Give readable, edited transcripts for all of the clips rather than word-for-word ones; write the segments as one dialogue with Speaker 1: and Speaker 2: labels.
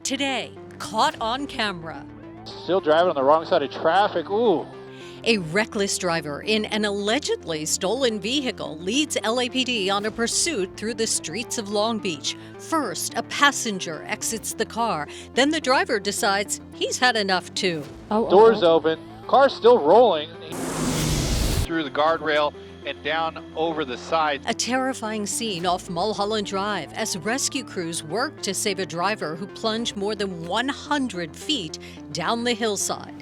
Speaker 1: Today, caught on camera.
Speaker 2: Still driving on the wrong side of traffic. Ooh.
Speaker 1: A reckless driver in an allegedly stolen vehicle leads LAPD on a pursuit through the streets of Long Beach. First, a passenger exits the car. Then the driver decides he's had enough too.
Speaker 2: Doors open. Car's still rolling. Through the guardrail and down over the side.
Speaker 1: A terrifying scene off Mulholland Drive as rescue crews work to save a driver who plunged more than 100 feet down the hillside.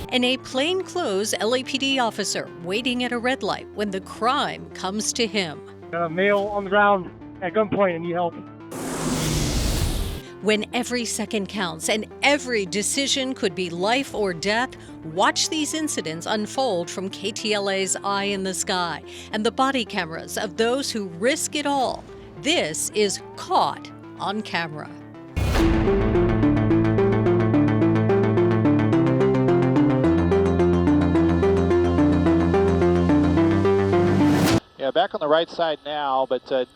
Speaker 1: And a plainclothes LAPD officer waiting at a red light when the crime comes to him.
Speaker 3: A male on the ground at gunpoint and need help.
Speaker 1: When every second counts and every decision could be life or death, watch these incidents unfold from KTLA's Eye in the Sky and the body cameras of those who risk it all. This is Caught on Camera.
Speaker 2: Yeah, back on the right side now, but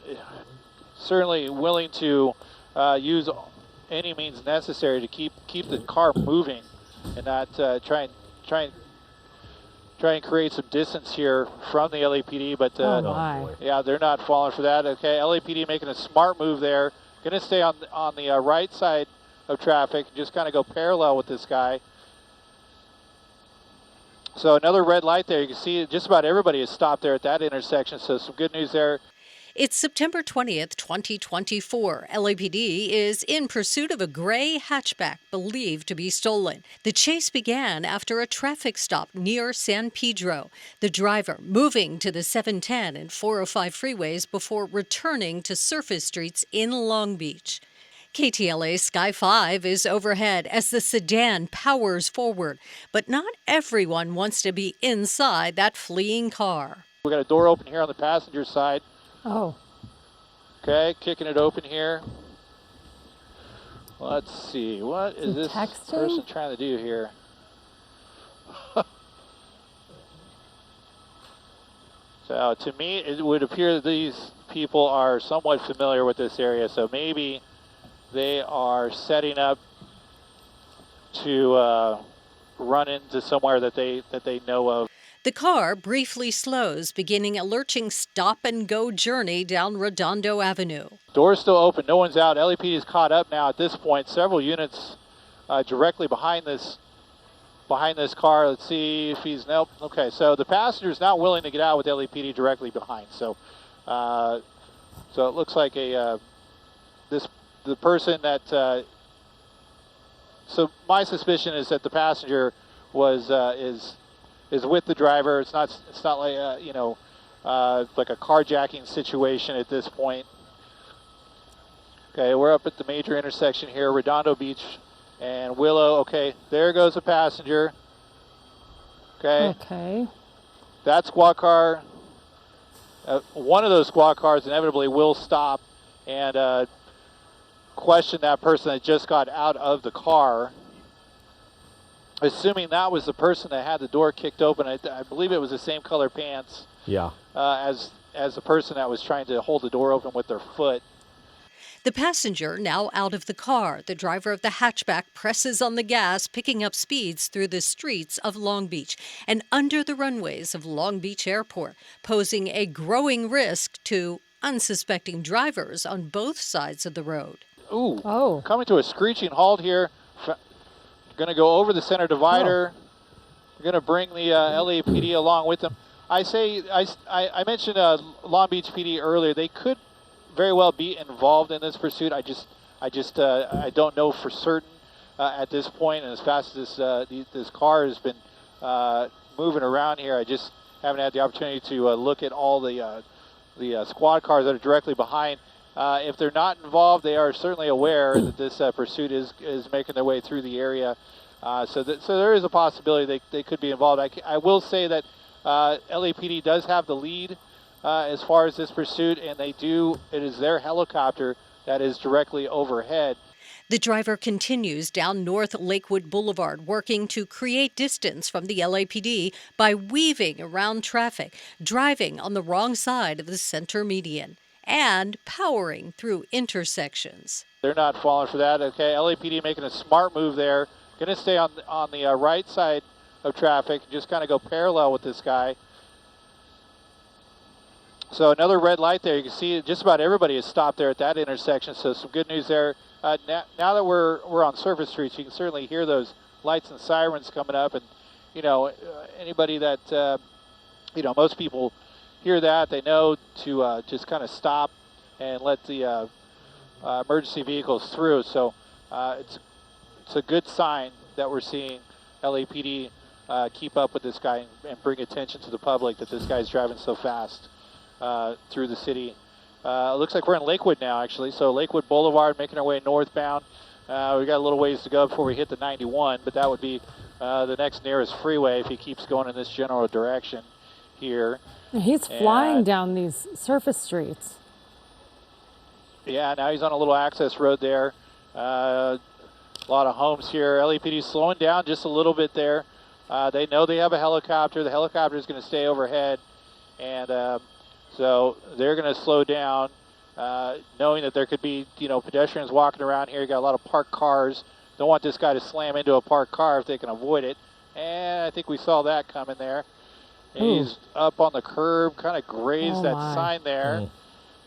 Speaker 2: certainly willing to use any means necessary to keep the car moving and not try and create some distance here from the LAPD. But yeah, they're not falling for that. Okay, LAPD making a smart move there. Going to stay on the right side of traffic, just kind of go parallel with this guy. So another red light there. You can see just about everybody is stopped there at that intersection. So some good news there.
Speaker 1: It's September 20th, 2024. LAPD is in pursuit of a gray hatchback believed to be stolen. The chase began after a traffic stop near San Pedro. The driver moving to the 710 and 405 freeways before returning to surface streets in Long Beach. KTLA Sky 5 is overhead as the sedan powers forward, but not everyone wants to be inside that fleeing car.
Speaker 2: We got a door open here on the passenger side.
Speaker 4: Oh.
Speaker 2: Okay, kicking it open here. Let's see, what is this person trying to do here? So to me, it would appear that these people are somewhat familiar with this area, so maybe they are setting up to run into somewhere that they know of.
Speaker 1: The car briefly slows, beginning a lurching stop-and-go journey down Redondo Avenue.
Speaker 2: Doors still open, no one's out. LAPD is caught up now at this point. Several units directly behind this car. Let's see if he's, nope. Okay, so the passenger's not willing to get out with LAPD directly behind. So it looks like the person that, so my suspicion is that the passenger is with the driver. It's not like like a carjacking situation at this point. Okay, we're up at the major intersection here, Redondo Beach and Willow. Okay, there goes a passenger. Okay. That squad car, one of those squad cars inevitably will stop and question that person that just got out of the car. Assuming that was the person that had the door kicked open, I believe it was the same color pants.
Speaker 4: Yeah.
Speaker 2: As the person that was trying to hold the door open with their foot.
Speaker 1: The passenger now out of the car. The driver of the hatchback presses on the gas, picking up speeds through the streets of Long Beach and under the runways of Long Beach Airport, posing a growing risk to unsuspecting drivers on both sides of the road.
Speaker 2: Ooh. Oh. Coming to a screeching halt here. Going to go over the center divider. We're going to bring the LAPD along with them. I mentioned Long Beach PD earlier. They could very well be involved in this pursuit. I don't know for certain at this point. And as fast as this car has been moving around here, I just haven't had the opportunity to look at all the squad cars that are directly behind. If they're not involved, they are certainly aware that this pursuit is making their way through the area. So there is a possibility they could be involved. I will say that LAPD does have the lead as far as this pursuit, and it is their helicopter that is directly overhead.
Speaker 1: The driver continues down North Lakewood Boulevard, working to create distance from the LAPD by weaving around traffic, driving on the wrong side of the center median. and powering through intersections.
Speaker 2: They're not falling for that. Okay, LAPD making a smart move there. Going to stay on the right side of traffic, just kind of go parallel with this guy. So another red light there. You can see just about everybody has stopped there at that intersection. So some good news there. Now that we're on surface streets, you can certainly hear those lights and sirens coming up. And you know, anybody that most people hear that, they know to just kind of stop and let the emergency vehicles through. So it's a good sign that we're seeing LAPD keep up with this guy and bring attention to the public that this guy's driving so fast through the city. It looks like we're in Lakewood now, actually. So Lakewood Boulevard, making our way northbound. We got a little ways to go before we hit the 91, but that would be the next nearest freeway if he keeps going in this general direction here.
Speaker 4: He's flying down these surface streets.
Speaker 2: Yeah, now he's on a little access road there. A lot of homes here. LAPD slowing down just a little bit there. They know they have a helicopter. The helicopter is going to stay overhead, and so they're going to slow down, knowing that there could be pedestrians walking around here. You got a lot of parked cars. Don't want this guy to slam into a parked car if they can avoid it. And I think we saw that coming there. And he's up on the curb, kind of grazed that sign there.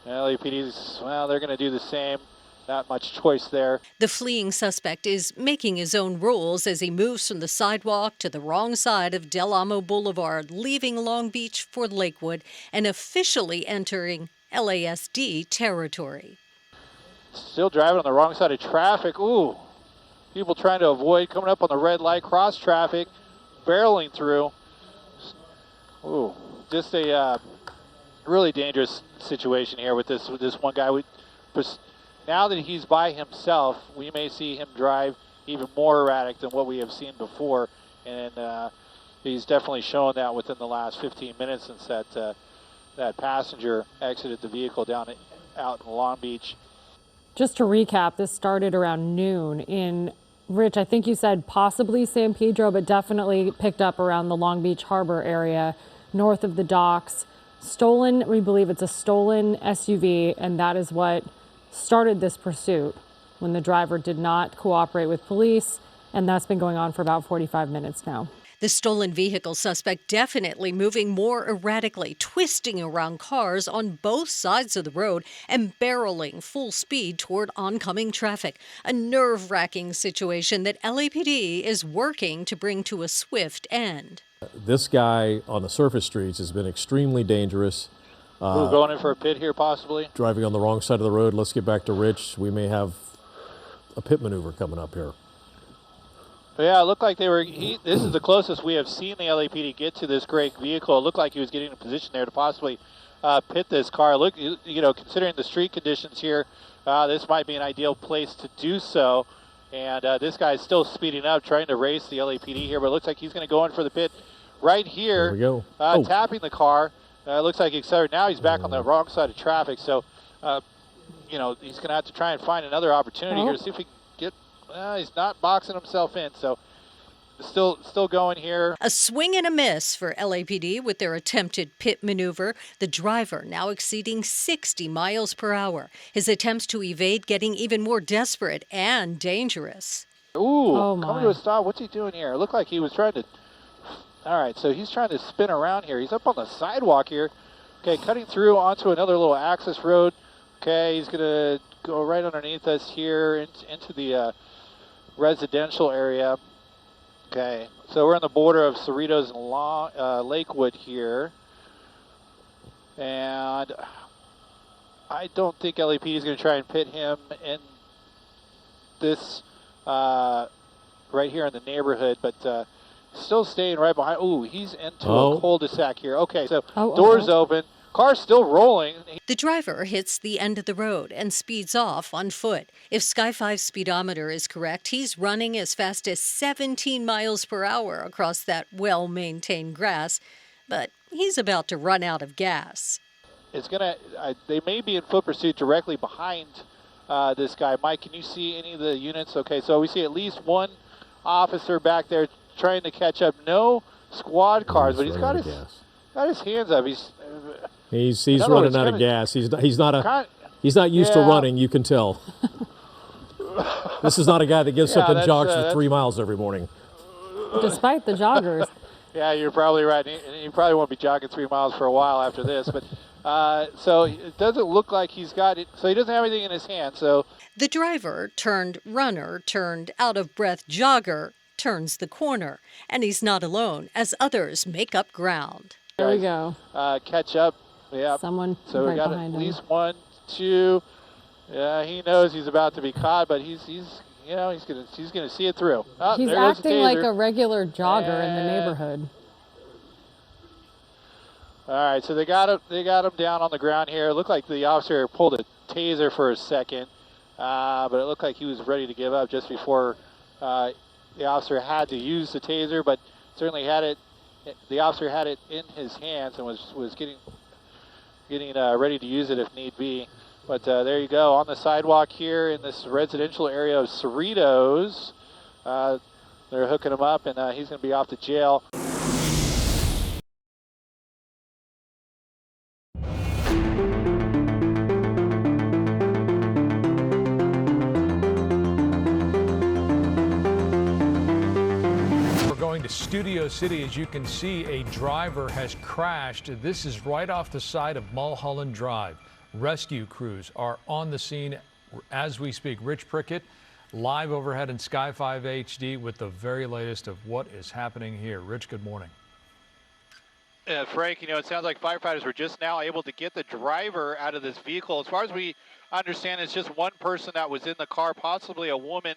Speaker 2: LAPD's, well, they're going to do the same. Not much choice there.
Speaker 1: The fleeing suspect is making his own rules as he moves from the sidewalk to the wrong side of Del Amo Boulevard, leaving Long Beach for Lakewood and officially entering LASD territory.
Speaker 2: Still driving on the wrong side of traffic. Ooh, people trying to avoid coming up on the red light, cross traffic, barreling through. Ooh, just a really dangerous situation here with this one guy. Now that he's by himself, we may see him drive even more erratic than what we have seen before, and he's definitely shown that within the last 15 minutes since that passenger exited the vehicle out in Long Beach.
Speaker 4: Just to recap, this started around noon in, Rich, I think you said possibly San Pedro, but definitely picked up around the Long Beach Harbor area, north of the docks. Stolen, we believe it's a stolen SUV, and that is what started this pursuit when the driver did not cooperate with police, and that's been going on for about 45 minutes now.
Speaker 1: The stolen vehicle suspect definitely moving more erratically, twisting around cars on both sides of the road and barreling full speed toward oncoming traffic. A nerve-wracking situation that LAPD is working to bring to a swift end.
Speaker 5: This guy on the surface streets has been extremely dangerous.
Speaker 2: We're going in for a pit here, possibly.
Speaker 5: Driving on the wrong side of the road. Let's get back to Rich. We may have a pit maneuver coming up here.
Speaker 2: Yeah, it looked like they were. This is the closest we have seen the LAPD get to this great vehicle. It looked like he was getting in a position there to possibly pit this car. Look, considering the street conditions here, this might be an ideal place to do so. And this guy's still speeding up, trying to race the LAPD here, but it looks like he's going to go in for the pit right here.
Speaker 5: There we go.
Speaker 2: Tapping the car. It looks like he accelerated. Now he's back on the wrong side of traffic, so he's going to have to try and find another opportunity here to see if he can get. He's not boxing himself in, so still going here.
Speaker 1: A swing and a miss for LAPD with their attempted pit maneuver. The driver now exceeding 60 miles per hour. His attempts to evade getting even more desperate and dangerous.
Speaker 2: Ooh, coming to a stop. What's he doing here? It looked like he was trying to. All right, so he's trying to spin around here. He's up on the sidewalk here. Okay, cutting through onto another little access road. Okay, he's going to go right underneath us here into the residential area. Okay, so we're on the border of Cerritos and Lakewood here. And I don't think LAPD is going to try and pit him in this right here in the neighborhood, but still staying right behind. Ooh, he's into a cul-de-sac here. Okay, so doors open. Car's still rolling.
Speaker 1: The driver hits the end of the road and speeds off on foot. If Sky 5's speedometer is correct, he's running as fast as 17 miles per hour across that well-maintained grass. But he's about to run out of gas.
Speaker 2: They may be in foot pursuit directly behind this guy. Mike, can you see any of the units? Okay, so we see at least one officer back there trying to catch up. No squad cars, but he's got got his hands up.
Speaker 5: He's
Speaker 2: in other
Speaker 5: running
Speaker 2: words,
Speaker 5: out of
Speaker 2: kinda-
Speaker 5: gas. He's not used to
Speaker 2: Yeah.
Speaker 5: running. You can tell. This is not a guy that gets up
Speaker 2: Yeah,
Speaker 5: and jogs for
Speaker 2: that's-
Speaker 5: 3 miles every morning.
Speaker 4: Despite the joggers.
Speaker 2: Yeah, you're probably right. You probably won't be jogging 3 miles for a while after this. But so it doesn't look like he's got it. So he doesn't have anything in his hand. So
Speaker 1: The driver turned runner turned out of breath jogger turns the corner, and he's not alone as others make up ground.
Speaker 4: There we go.
Speaker 2: catch up. Yeah.
Speaker 4: Someone
Speaker 2: So we
Speaker 4: right
Speaker 2: got
Speaker 4: behind
Speaker 2: at
Speaker 4: him.
Speaker 2: least 1, 2. Yeah, he knows he's about to be caught, but he's gonna see it through. Oh,
Speaker 4: He's
Speaker 2: there goes the
Speaker 4: acting like
Speaker 2: taser.
Speaker 4: a regular jogger in the
Speaker 2: And-
Speaker 4: neighborhood.
Speaker 2: All right, so they got him down on the ground here. It looked like the officer pulled a taser for a second, but it looked like he was ready to give up just before the officer had to use the taser. But certainly the officer had it in his hands and was getting ready to use it if need be. But there you go, on the sidewalk here in this residential area of Cerritos. They're hooking him up, and he's going to be off to jail.
Speaker 6: We're going to Studio City. As you can see, a driver has crashed. This is right off the side of Mulholland Drive. Rescue crews are on the scene as we speak. Rich Prickett, live overhead in Sky 5 HD with the very latest of what is happening here. Rich, good morning.
Speaker 2: Frank, it sounds like firefighters were just now able to get the driver out of this vehicle. As far as we understand, it's just one person that was in the car, possibly a woman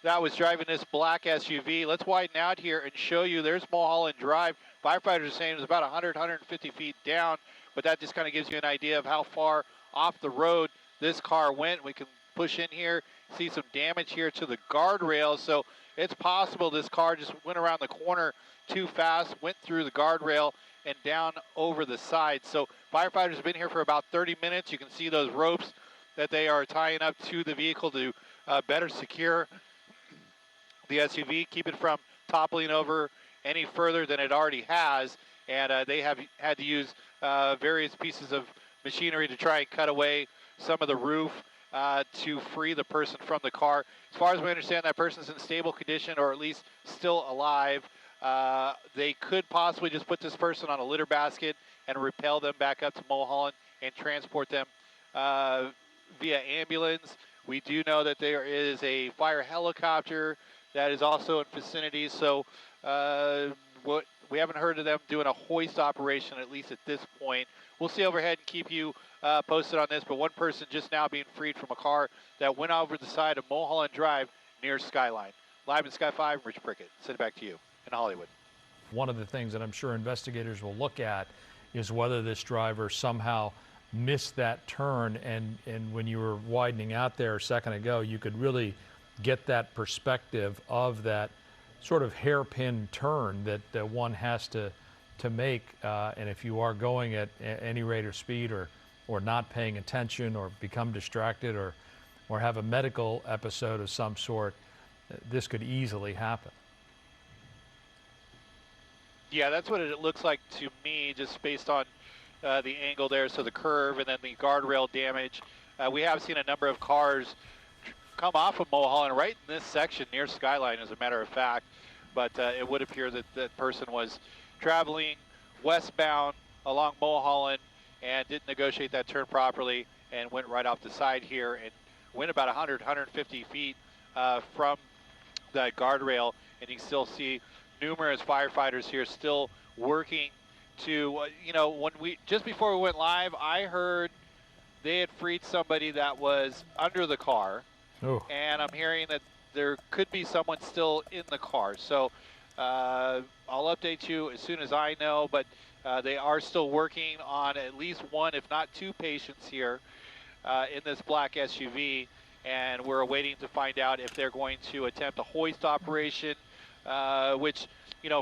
Speaker 2: that was driving this black SUV. Let's widen out here and show you. There's Mulholland Drive. Firefighters are saying it was about 150 feet down, but that just kind of gives you an idea of how far off the road this car went. We can push in here, see some damage here to the guardrail. So it's possible this car just went around the corner too fast, went through the guardrail and down over the side. So firefighters have been here for about 30 minutes. You can see those ropes that they are tying up to the vehicle to better secure the SUV, keep it from toppling over any further than it already has. And they have had to use various pieces of machinery to try and cut away some of the roof to free the person from the car. As far as we understand, that person's in stable condition, or at least still alive. They could possibly just put this person on a litter basket and rappel them back up to Mulholland and transport them via ambulance. We do know that there is a fire helicopter that is also in vicinity. So we haven't heard of them doing a hoist operation, at least at this point. We'll see overhead and keep you posted on this, but one person just now being freed from a car that went over the side of Mulholland Drive near Skyline. Live in Sky 5, Rich Prickett. Send it back to you in Hollywood.
Speaker 6: One of the things that I'm sure investigators will look at is whether this driver somehow missed that turn. And when you were widening out there a second ago, you could really get that perspective of that sort of hairpin turn that one has to make. And if you are going at any rate of speed or not paying attention or become distracted or have a medical episode of some sort, this could easily happen.
Speaker 2: Yeah, that's what it looks like to me, just based on the angle there, so the curve and then the guardrail damage. We have seen a number of cars come off of Mulholland right in this section near Skyline, as a matter of fact, but it would appear that that person was traveling westbound along Mulholland and didn't negotiate that turn properly and went right off the side here and went about 150 feet from that guardrail, and you still see numerous firefighters here still working to, just before we went live, I heard they had freed somebody that was under the car.
Speaker 6: Oh.
Speaker 2: And I'm hearing that there could be someone still in the car. So I'll update you as soon as I know, but they are still working on at least one, if not two patients here in this black SUV. And we're waiting to find out if they're going to attempt a hoist operation, which,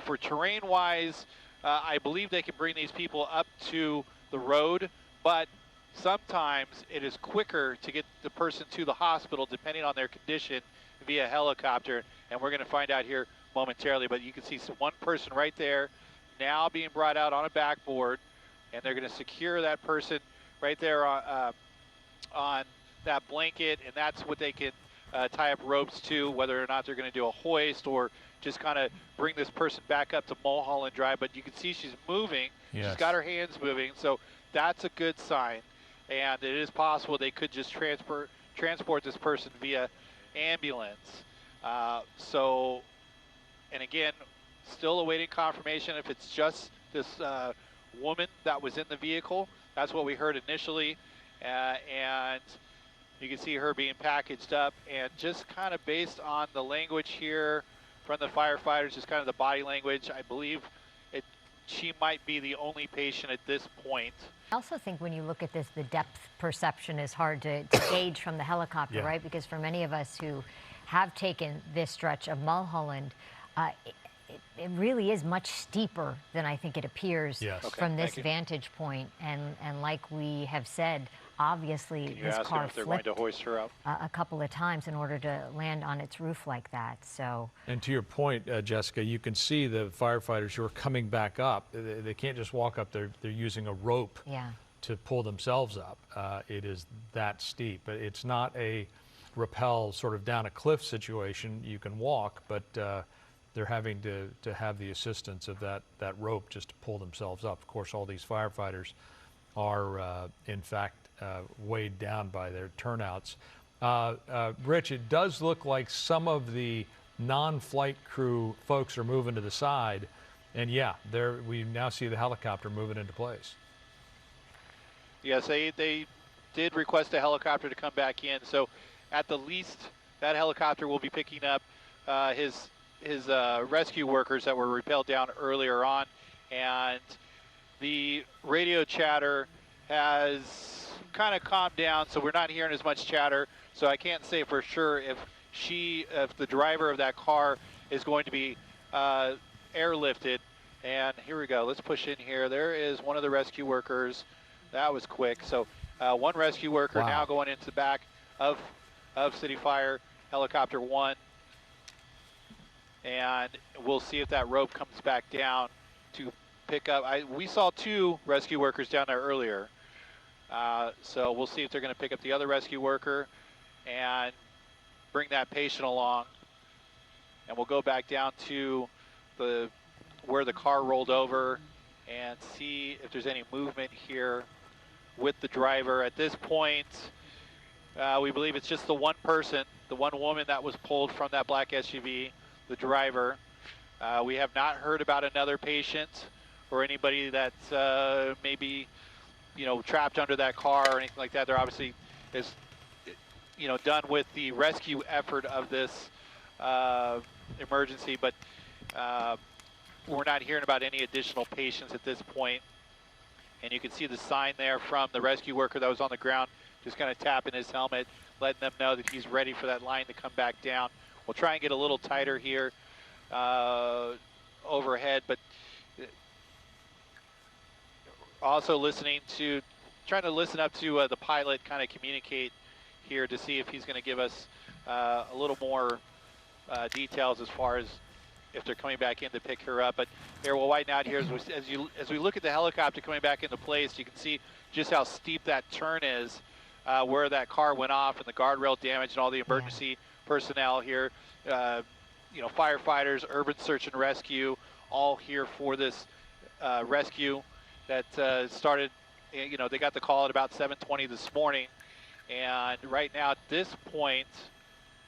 Speaker 2: for terrain-wise, I believe they can bring these people up to the road, but sometimes it is quicker to get the person to the hospital, depending on their condition, via helicopter, and we're going to find out here momentarily. But you can see one person right there now being brought out on a backboard, and they're going to secure that person right there on that blanket, and that's what they can tie up ropes to, whether or not they're going to do a hoist or just kind of bring this person back up to Mulholland Drive. But you can see she's moving.
Speaker 6: Yes.
Speaker 2: She's got her hands moving, so that's a good sign. And it is possible they could just transport this person via ambulance. And again, still awaiting confirmation if it's just this woman that was in the vehicle. That's what we heard initially. And you can see her being packaged up, and just kind of based on the language here from the firefighters, just kind of the body language, I believe she might be the only patient at this point.
Speaker 7: I also think when you look at this, the depth perception is hard to gauge from the helicopter, right? Because for many of us who have taken this stretch of Mulholland, it really is much steeper than I think it appears from this vantage point. And like we have said, obviously this car
Speaker 2: if they're going
Speaker 7: flipped
Speaker 2: to hoist her up
Speaker 7: a couple of times in order to land on its roof like that. So.
Speaker 6: And to your point, Jessica, you can see the firefighters who are coming back up. They can't just walk up. They're using a rope to pull themselves up. It is that steep. But it's not a rappel sort of down a cliff situation. You can walk, but they're having to have the assistance of that rope just to pull themselves up. Of course, all these firefighters are, in fact, weighed down by their turnouts. Rich, it does look like some of the non-flight crew folks are moving to the side, and we now see the helicopter moving into place.
Speaker 2: Yes, they did request a helicopter to come back in, so at the least that helicopter will be picking up his rescue workers that were rappelled down earlier on, and the radio chatter has kind of calmed down, so we're not hearing as much chatter. So I can't say for sure if the driver of that car is going to be airlifted. And here we go. Let's push in here. There is one of the rescue workers. That was quick. So one rescue worker now going into the back of City Fire Helicopter 1. And we'll see if that rope comes back down to pick up. We saw 2 rescue workers down there earlier. So we'll see if they're going to pick up the other rescue worker and bring that patient along. And we'll go back down to where the car rolled over and see if there's any movement here with the driver. At this point, we believe it's just the one person, the one woman that was pulled from that black SUV, the driver. We have not heard about another patient or anybody that's maybe trapped under that car or anything like that. They're obviously is done with the rescue effort of this emergency, but we're not hearing about any additional patients at this point. And you can see the sign there from the rescue worker that was on the ground, just kind of tapping his helmet, letting them know that he's ready for that line to come back down. We'll try and get a little tighter here overhead, but also trying to listen up to the pilot kind of communicate here to see if he's going to give us a little more details as far as if they're coming back in to pick her up. But here, we'll widen out here as we look at the helicopter coming back into place. You can see just how steep that turn is, where that car went off and the guardrail damage and all the emergency personnel here. Firefighters, urban search and rescue, all here for this rescue that started. They got the call at about 7:20 this morning, and right now at this point,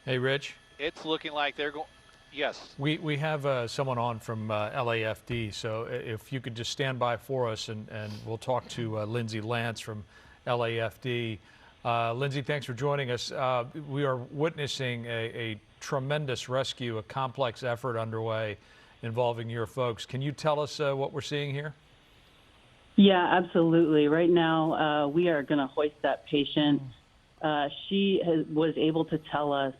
Speaker 6: hey, Rich,
Speaker 2: it's looking like they're going. Yes.
Speaker 6: We have someone on from LAFD, so if you could just stand by for us, and we'll talk to Lindsay Lance from LAFD. Lindsay, thanks for joining us. We are witnessing a tremendous rescue, a complex effort underway involving your folks. Can you tell us what we're seeing here?
Speaker 8: Yeah, absolutely. Right now, we are going to hoist that patient. She was able to tell us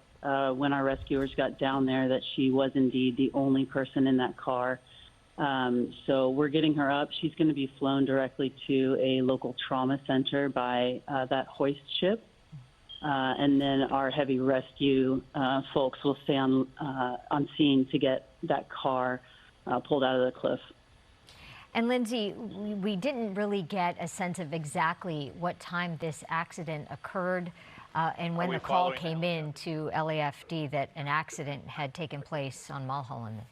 Speaker 8: when our rescuers got down there that she was indeed the only person in that car. So we're getting her up. She's going to be flown directly to a local trauma center by that hoist ship. And then our heavy rescue folks will stay on scene to get that car pulled out of the cliff.
Speaker 7: And Lindsay, we didn't really get a sense of exactly what time this accident occurred and when the call came in to LAFD that an accident had taken place on Mulholland.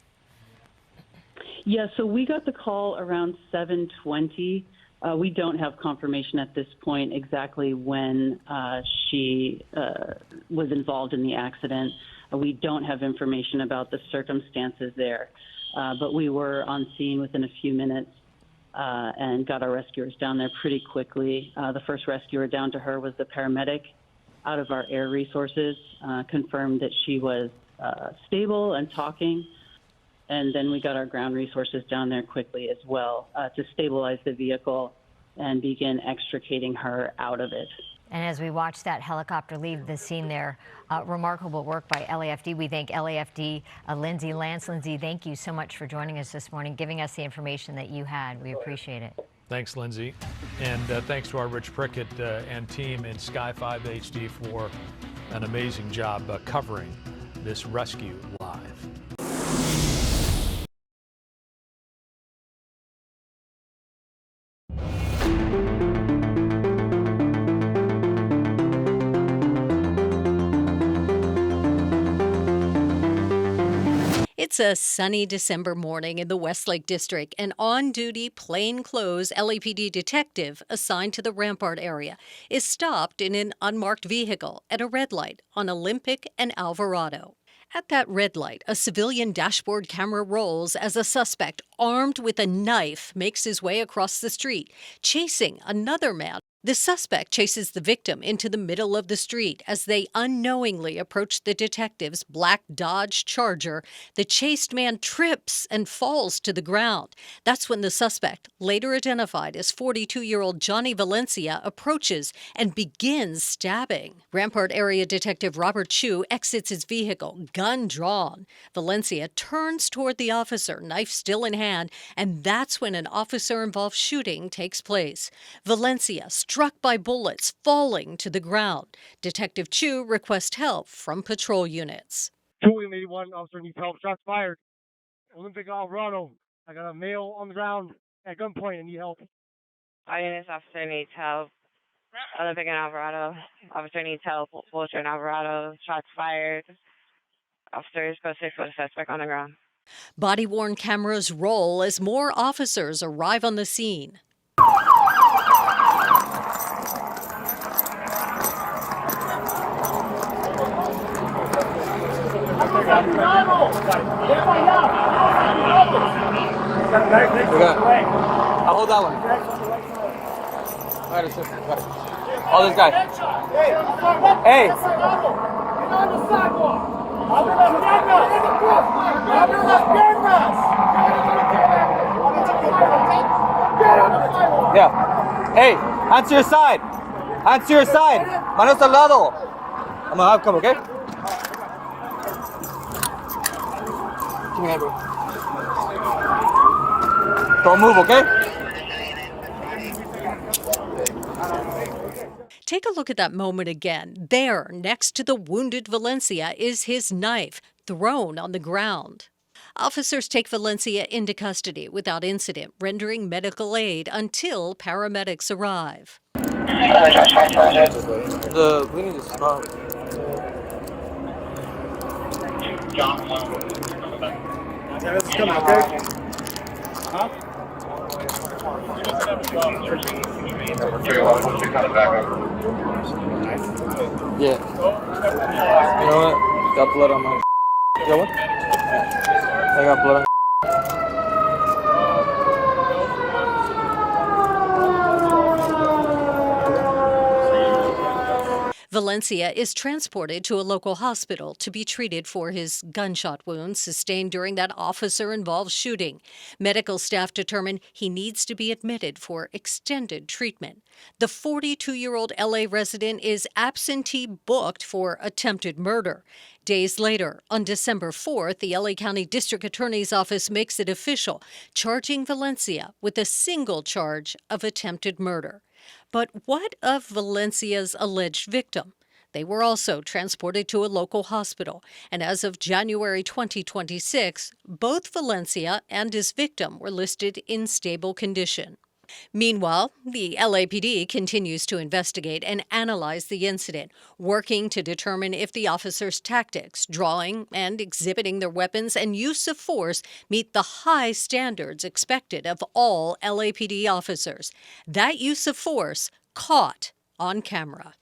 Speaker 8: Yeah, so we got the call around 7:20. We don't have confirmation at this point exactly when she was involved in the accident. We don't have information about the circumstances there, but we were on scene within a few minutes and got our rescuers down there pretty quickly. The first rescuer down to her was the paramedic out of our air resources, confirmed that she was stable and talking. And then we got our ground resources down there quickly as well to stabilize the vehicle and begin extricating her out of it.
Speaker 7: And as we watch that helicopter leave the scene there, remarkable work by LAFD. We thank LAFD Lindsay Lance. Lindsay, thank you so much for joining us this morning, giving us the information that you had. We appreciate it.
Speaker 6: Thanks, Lindsay. And thanks to our Rich Prickett and team in Sky 5 HD for an amazing job covering this rescue live.
Speaker 1: It's a sunny December morning in the Westlake District. An on-duty, plainclothes LAPD detective assigned to the Rampart area is stopped in an unmarked vehicle at a red light on Olympic and Alvarado. At that red light, a civilian dashboard camera rolls as a suspect armed with a knife makes his way across the street, chasing another man. The suspect chases the victim into the middle of the street. As they unknowingly approach the detective's black Dodge Charger, the chased man trips and falls to the ground. That's when the suspect, later identified as 42-year-old Johnny Valencia, approaches and begins stabbing. Rampart Area Detective Robert Chu exits his vehicle, gun drawn. Valencia turns toward the officer, knife still in hand, and that's when an officer-involved shooting takes place. Valencia, struck by bullets, falling to the ground. Detective Chu requests help from patrol units.
Speaker 3: William 81, officer needs help. Shots fired. Olympic, Alvarado. I got a male on the ground at gunpoint and need help.
Speaker 9: All units, officer needs help. Olympic and Alvarado. Officer needs help. Vulture and Alvarado. Shots fired. Officers go search for the suspect on the ground.
Speaker 1: Body-worn cameras roll as more officers arrive on the scene.
Speaker 10: I'll hold that one. Got it. Hold this guy. Hey! Yeah. Hey, hands to your side. Hands to your side. Manos al lado. I'm gonna have come, okay? Give me that, bro. Don't move, okay?
Speaker 1: Take a look at that moment again. There, next to the wounded Valencia, is his knife, thrown on the ground. Officers take Valencia into custody without incident, rendering medical aid until paramedics arrive.
Speaker 10: The bleeding is strong.
Speaker 3: Yeah, it's coming, okay? Huh?
Speaker 10: Yeah. You know what? Got blood on my. You got what? I got blood on.
Speaker 1: Valencia is transported to a local hospital to be treated for his gunshot wounds sustained during that officer-involved shooting. Medical staff determine he needs to be admitted for extended treatment. The 42-year-old LA resident is absentee booked for attempted murder. Days later, on December 4th, the LA County District Attorney's Office makes it official, charging Valencia with a single charge of attempted murder. But what of Valencia's alleged victim? They were also transported to a local hospital, and as of January 2026, both Valencia and his victim were listed in stable condition. Meanwhile, the LAPD continues to investigate and analyze the incident, working to determine if the officers' tactics, drawing and exhibiting their weapons, and use of force meet the high standards expected of all LAPD officers. That use of force caught on camera.